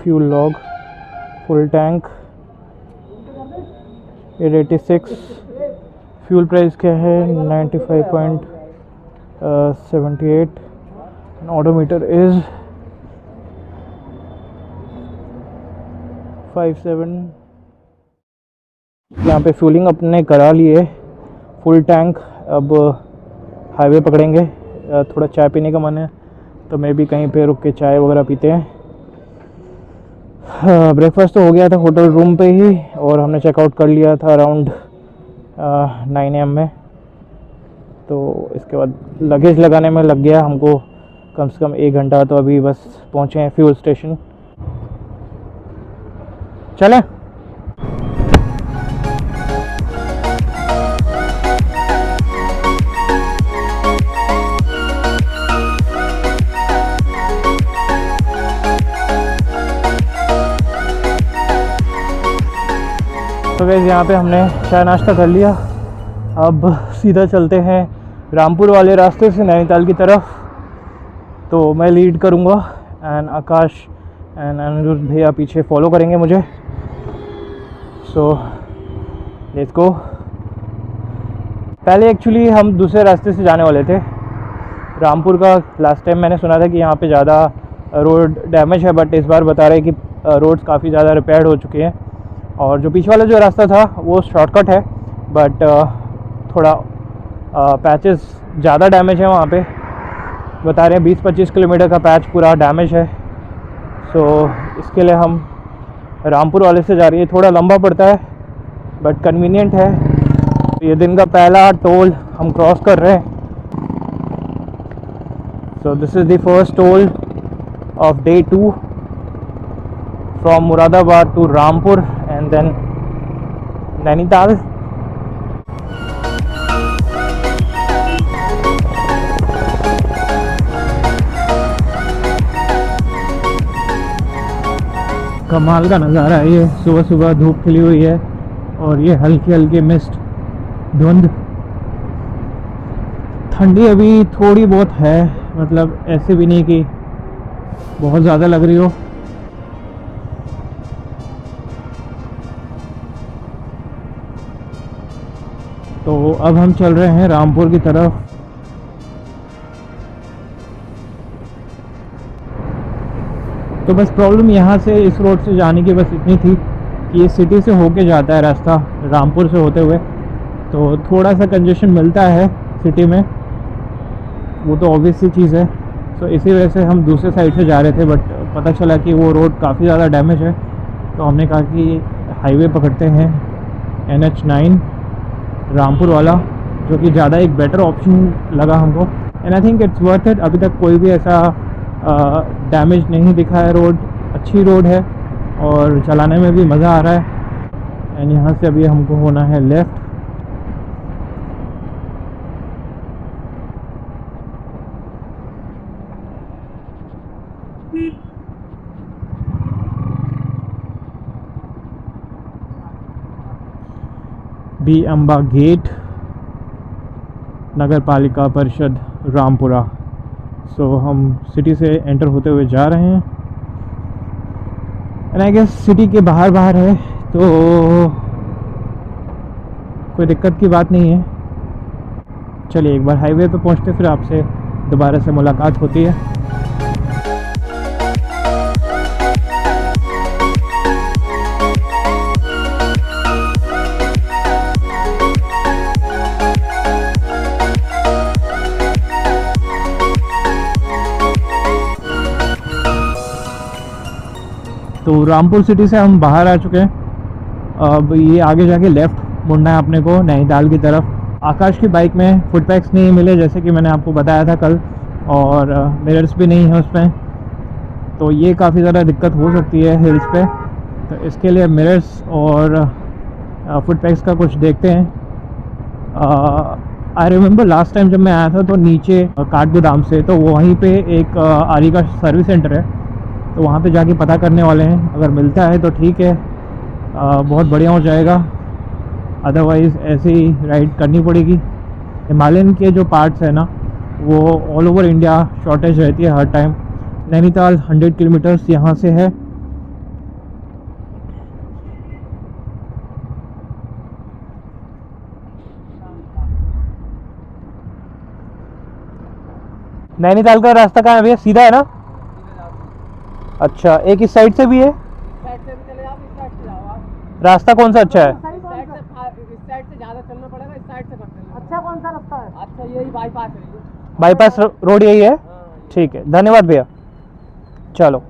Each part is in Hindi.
Fuel log, full tank 886, fuel price क्या है 95.78, ऑडोमीटर इज़ 57। यहाँ पे फ्यूलिंग अपने करा लिए, फुल टैंक। अब हाईवे पकड़ेंगे। थोड़ा चाय पीने का मन है तो मैं भी कहीं पे रुक के चाय वगैरह पीते हैं। ब्रेकफास्ट तो हो गया था होटल रूम पे ही, और हमने चेकआउट कर लिया था अराउंड 9 AM में। तो इसके बाद लगेज लगाने में लग गया हमको कम से कम 1 घंटा। तो अभी बस पहुँचे हैं फ्यूल स्टेशन। चलें। तो वैसे यहाँ पे हमने चाय नाश्ता कर लिया। अब सीधा चलते हैं रामपुर वाले रास्ते से नैनीताल की तरफ। तो मैं लीड करूँगा एंड आकाश एंड अनिरुद्ध भैया पीछे फॉलो करेंगे मुझे। So let's go. पहले एक्चुअली हम दूसरे रास्ते से जाने वाले थे रामपुर का। लास्ट टाइम मैंने सुना था कि यहाँ पे ज़्यादा रोड डैमेज है, बट इस बार बता रहे हैं कि रोड्स काफ़ी ज़्यादा रिपेयर्ड हो चुके हैं। और जो पीछे वाला जो रास्ता था वो शॉर्टकट है, बट थोड़ा पैचेस ज़्यादा डैमेज है वहाँ पे। बता रहे हैं 20-25 किलोमीटर का पैच पूरा डैमेज है। सो इसके लिए हम रामपुर वाले से जा रही है। थोड़ा लंबा पड़ता है बट कन्वीनियंट है। ये दिन का पहला टोल हम क्रॉस कर रहे हैं। So this is the first toll of day 2 from Moradabad to Rampur and then Nainital. कमाल का नज़ारा है ये। सुबह सुबह धूप खिली हुई है और ये हल्की हल्की मिस्ट, धुंध। ठंडी अभी थोड़ी बहुत है, मतलब ऐसे भी नहीं कि बहुत ज़्यादा लग रही हो। तो अब हम चल रहे हैं रामपुर की तरफ। तो बस प्रॉब्लम यहाँ से इस रोड से जाने की बस इतनी थी कि ये सिटी से होके जाता है रास्ता रामपुर से होते हुए, तो थोड़ा सा कंजेशन मिलता है सिटी में, वो तो ऑब्वियस सी चीज़ है। तो इसी वजह से हम दूसरे साइड से जा रहे थे, बट पता चला कि वो रोड काफ़ी ज़्यादा डैमेज है। तो हमने कहा कि हाईवे पकड़ते हैं NH9 रामपुर वाला, जो कि ज़्यादा एक बेटर ऑप्शन लगा हमको। And I think it's worth it. अभी तक कोई भी ऐसा डैमेज नहीं दिखा है। रोड अच्छी रोड है और चलाने में भी मज़ा आ रहा है। एंड यहाँ से अभी हमको होना है लेफ़्ट। बी अम्बा गेट, नगर पालिका परिषद रामपुरा। सो हम सिटी से एंटर होते हुए जा रहे हैं। एंड आई गेस सिटी के बाहर है तो कोई दिक्कत की बात नहीं है। चलिए एक बार हाईवे पे पहुंचते, फिर आपसे दोबारा से मुलाकात होती है। तो रामपुर सिटी से हम बाहर आ चुके हैं। अब ये आगे जाके लेफ़्ट मुड़ना है अपने को नैनीताल की तरफ। आकाश की बाइक में फुट पैक्स नहीं मिले, जैसे कि मैंने आपको बताया था कल, और मिरर्स भी नहीं है उसमें। तो ये काफ़ी ज़्यादा दिक्कत हो सकती है हिल्स पे। तो इसके लिए मिरर्स और फुट पैक्स का कुछ देखते हैं। आई रिमेंबर लास्ट टाइम जब मैं आया था तो नीचे काठगोदाम से, तो वहीं पे एक आरी का सर्विस सेंटर है, तो वहाँ पे जाके पता करने वाले हैं। अगर मिलता है तो ठीक है, बहुत बढ़िया हो जाएगा। अदरवाइज़ ऐसे ही राइड करनी पड़ेगी। हिमालयन के जो पार्ट्स है ना, वो ऑल ओवर इंडिया शॉर्टेज रहती है हर टाइम। नैनीताल 100 किलोमीटर्स यहाँ से है नैनीताल का रास्ता कहाँ है भैया? सीधा है ना? अच्छा, एक इस साइड से भी है? साइड से भी चले जाओ, इस साइड से जाओ आप। रास्ता कौन सा अच्छा है? इस साइड से ज़्यादा चलना पड़ेगा, इस साइड से कम चलना। अच्छा कौन सा रास्ता है? अच्छा यही बाईपास है। बाईपास रोड यही है? हाँ। ठीक है, धन्यवाद भैया। चलो,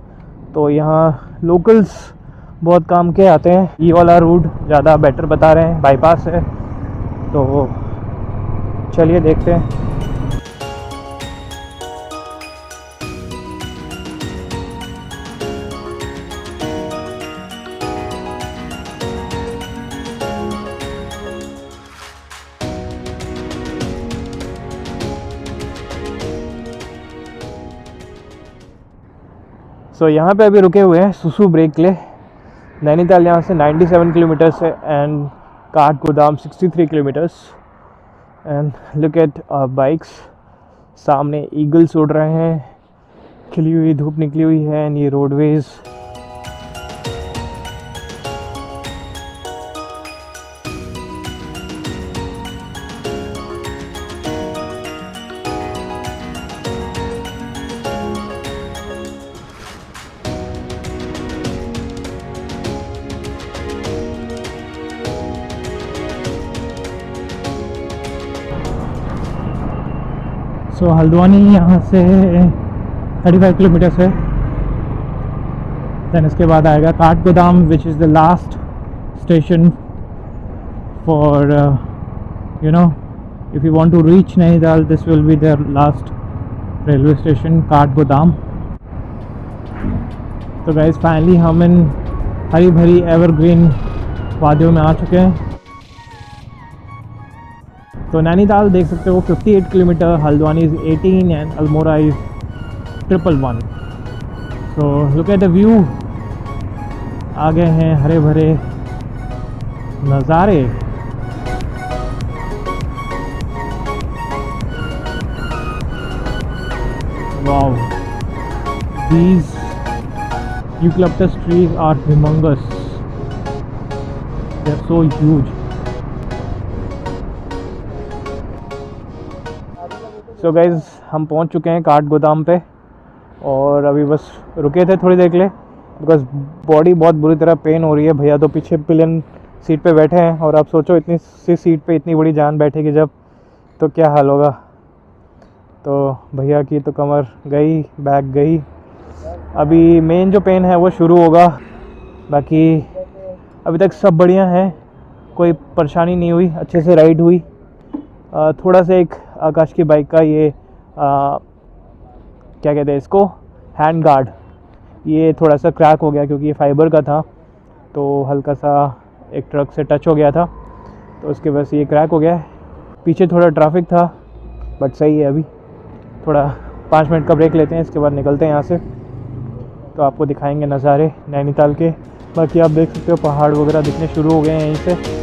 तो यहाँ लोकल्स बहुत काम के आते हैं। ये वाला रूट ज़्यादा बेटर बता रहे हैं, बाईपास है। तो चलिए देखते हैं। सो यहाँ पे अभी रुके हुए हैं सुसु ब्रेक के लिए। नैनीताल यहाँ से 97 किलोमीटर्स है and Kathgodam 63 kilometres. And look at bikes, सामने ईगल्स उड़ रहे हैं, खिली हुई धूप निकली हुई है एंड ये रोडवेज। सो हल्द्वानी यहाँ से 35 किलोमीटर्स है। दैन इसके बाद आएगा Kathgodam which is the last station for you know if you want to reach Nainital, this will be their last railway station, Kathgodam. तो गाइस फाइनली हम इन हरी भरी एवरग्रीन वादियों में आ चुके हैं। तो नैनीताल देख सकते हो 58 kilometre, Haldwani is 18 and Almora is 111। So look at the view, आगे हैं हरे भरे नज़ारे। Wow, these eucalyptus trees are humongous, they are so huge। So guys हम पहुंच चुके हैं काठगोदाम पे और अभी बस रुके थे थोड़ी देर के लिए बिकॉज बॉडी बहुत बुरी तरह पेन हो रही है। भैया तो पीछे पिलियन सीट पे बैठे हैं और आप सोचो इतनी सी सीट पे इतनी बड़ी जान बैठेगी जब, तो क्या हाल होगा। तो भैया की तो कमर गई, बैक गई। अभी मेन जो पेन है वो शुरू होगा, बाकी अभी तक सब बढ़िया है, कोई परेशानी नहीं हुई, अच्छे से राइड हुई। थोड़ा सा एक आकाश की बाइक का ये क्या कहते हैं इसको, हैंड गार्ड, ये थोड़ा सा क्रैक हो गया क्योंकि ये फाइबर का था, तो हल्का सा एक ट्रक से टच हो गया था, तो उसके वजह से ये क्रैक हो गया है। पीछे थोड़ा ट्रैफिक था बट सही है। अभी थोड़ा 5 मिनट का ब्रेक लेते हैं, इसके बाद निकलते हैं यहाँ से, तो आपको दिखाएंगे नज़ारे नैनीताल के। बाकी आप देख सकते हो पहाड़ वगैरह दिखने शुरू हो गए हैं यहीं से।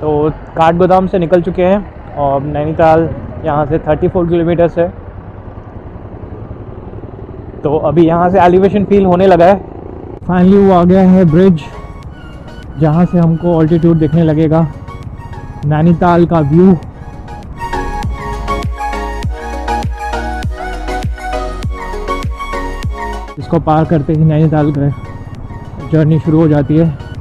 तो काठगोदाम से निकल चुके हैं और नैनीताल यहाँ से 34 किलोमीटर्स है। तो अभी यहाँ से एलिवेशन फील होने लगा है। फाइनली वो आ गया है ब्रिज, जहाँ से हमको ऑल्टीट्यूड देखने लगेगा, नैनीताल का व्यू। इसको पार करते ही नैनीताल का जर्नी शुरू हो जाती है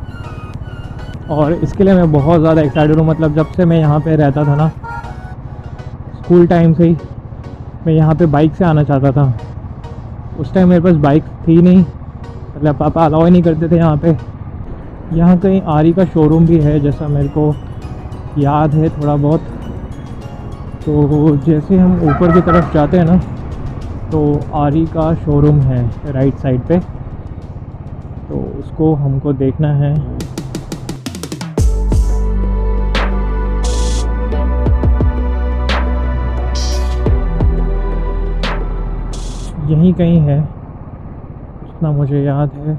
और इसके लिए मैं बहुत ज़्यादा एक्साइटेड हूँ। मतलब जब से मैं यहाँ पे रहता था ना, स्कूल टाइम से ही मैं यहाँ पे बाइक से आना चाहता था। उस टाइम मेरे पास बाइक थी नहीं, मतलब पापा अलाउ ही नहीं करते थे यहाँ पे। यहाँ कहीं आरी का शोरूम भी है जैसा मेरे को याद है थोड़ा बहुत। तो जैसे हम ऊपर की तरफ जाते हैं ना, तो आरी का शोरूम है राइट साइड पे, तो उसको हमको देखना है। यहीं कहीं है, जितना मुझे याद है।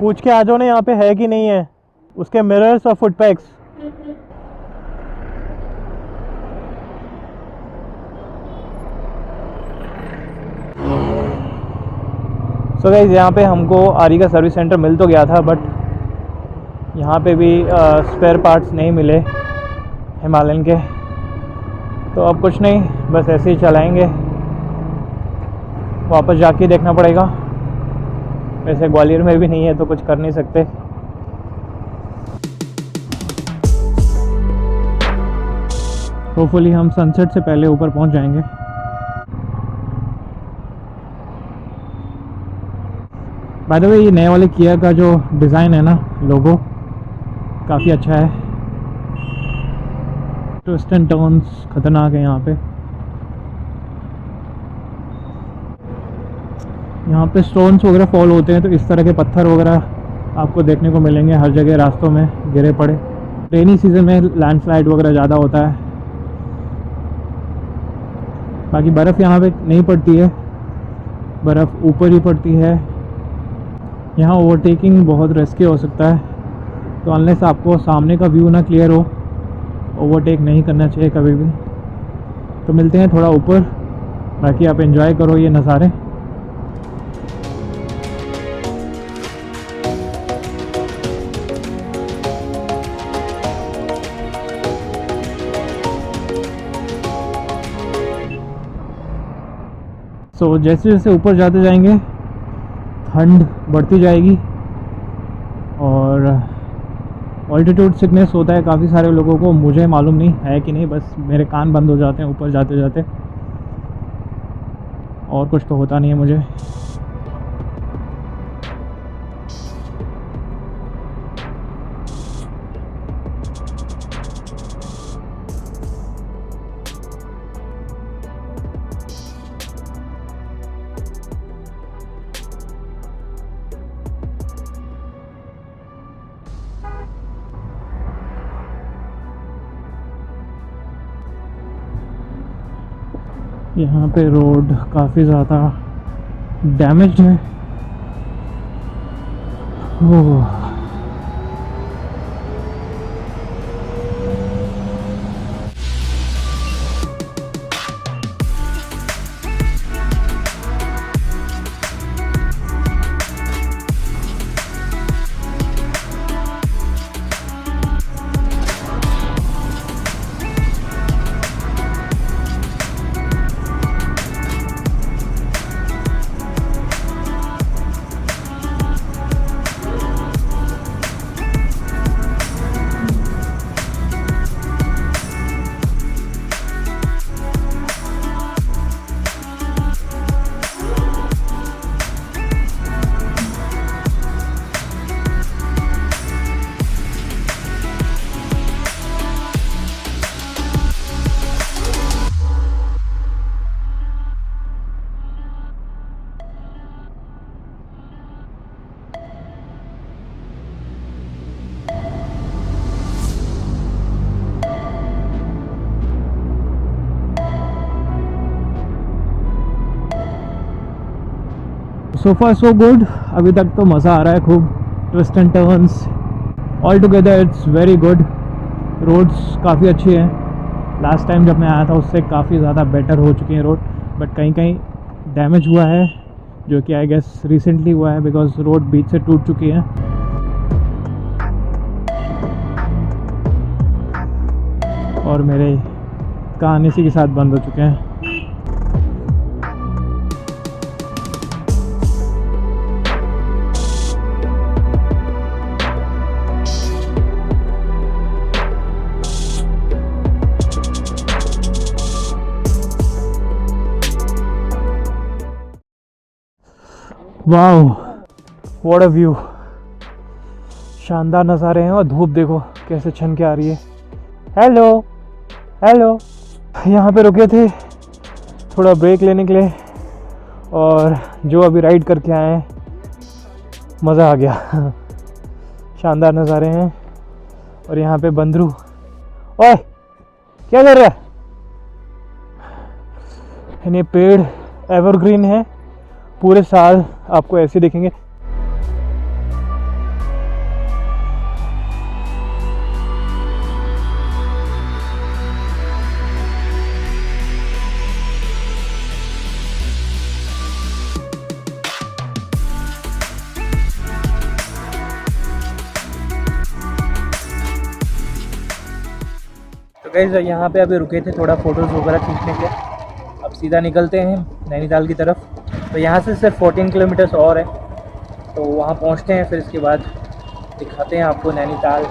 पूछ के आ जाओ ना यहाँ पे है कि नहीं है, उसके मिरर्स और फुट पैक्स। सो गाइस यहाँ पे हमको आरी का सर्विस सेंटर मिल तो गया था, बट यहाँ पे भी स्पेयर पार्ट्स नहीं मिले हिमालयन के। तो अब कुछ नहीं, बस ऐसे ही चलाएंगे, वापस जाके देखना पड़ेगा। वैसे ग्वालियर में भी नहीं है तो कुछ कर नहीं सकते। होपफुली हम सनसेट से पहले ऊपर पहुंच जाएंगे। बाय द वे ये नए वाले किया का जो डिज़ाइन है ना, लोगो काफ़ी अच्छा है। ट्विस्ट एंड टर्न्स खतरनाक है यहाँ पे। यहाँ पे स्टोन्स वगैरह फॉल होते हैं, तो इस तरह के पत्थर वगैरह आपको देखने को मिलेंगे हर जगह रास्तों में गिरे पड़े। रेनी सीज़न में लैंडस्लाइड वगैरह ज़्यादा होता है। बाकी बर्फ़ यहाँ पे नहीं पड़ती है, बर्फ़ ऊपर ही पड़ती है। यहाँ ओवरटेकिंग बहुत रिस्की हो सकता है, तो अनलेस आपको सामने का व्यू ना क्लियर हो, ओवरटेक नहीं करना चाहिए कभी भी। तो मिलते हैं थोड़ा ऊपर, बाकी आप एंजॉय करो ये नज़ारे। सो जैसे जैसे ऊपर जाते जाएंगे ठंड बढ़ती जाएगी, और ऑल्टीट्यूड सिकनेस होता है काफ़ी सारे लोगों को। मुझे मालूम नहीं है कि नहीं, बस मेरे कान बंद हो जाते हैं ऊपर जाते जाते, और कुछ तो होता नहीं है मुझे। यहाँ पे रोड काफ़ी ज़्यादा डैमेज्ड है। Oh, so far so good. अभी तक तो मज़ा आ रहा है खूब। Twist and turns all together it's very good. Roads काफ़ी अच्छी हैं। लास्ट टाइम जब मैं आया था उससे काफ़ी ज़्यादा बेटर हो चुकी हैं रोड, बट कहीं कहीं डैमेज हुआ है, जो कि आई गेस रिसेंटली हुआ है, बिकॉज रोड बीच से टूट चुकी है। और मेरे कान इसी के साथ बंद हो चुके हैं। Wow, what a view. शानदार नज़ारे हैं, और धूप देखो कैसे छन के आ रही है। Hello hello. यहाँ पे रुके थे थोड़ा ब्रेक लेने के लिए, और जो अभी राइड करके आए हैं मज़ा आ गया। शानदार नज़ारे हैं। और यहाँ पे बंदरू, ओए क्या कर रहा है? ये पेड़ एवरग्रीन है, पूरे साल आपको ऐसे दिखेंगे। गाइस यहाँ पे अभी रुके थे थोड़ा फ़ोटोज़ वगैरह खींचने के, अब सीधा निकलते हैं नैनीताल की तरफ। तो यहाँ से सिर्फ 14 किलोमीटर्स और है, तो वहाँ पहुँचते हैं, फिर इसके बाद दिखाते हैं आपको नैनीताल।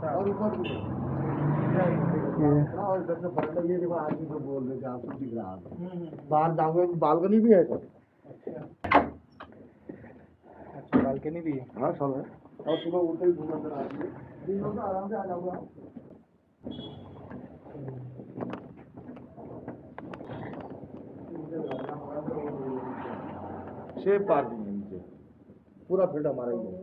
और ऊपर भी और इधर से पलटा ये देखो आदमी जो बोल रहे थे आपको दिख रहा है बाहर जाओगे बालकनी भी है तो अच्छा बालकनी भी है। हाँ सब है और सुबह उठते ही घूमना कर आदमी दिन में आराम से आ जाओगे आप सेफ पार्किंग है नीचे पूरा फील्ड हमारा ही है।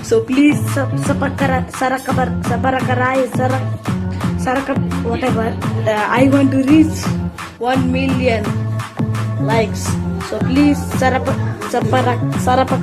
So please whatever. I want to reach 1 million likes. So please sarapakara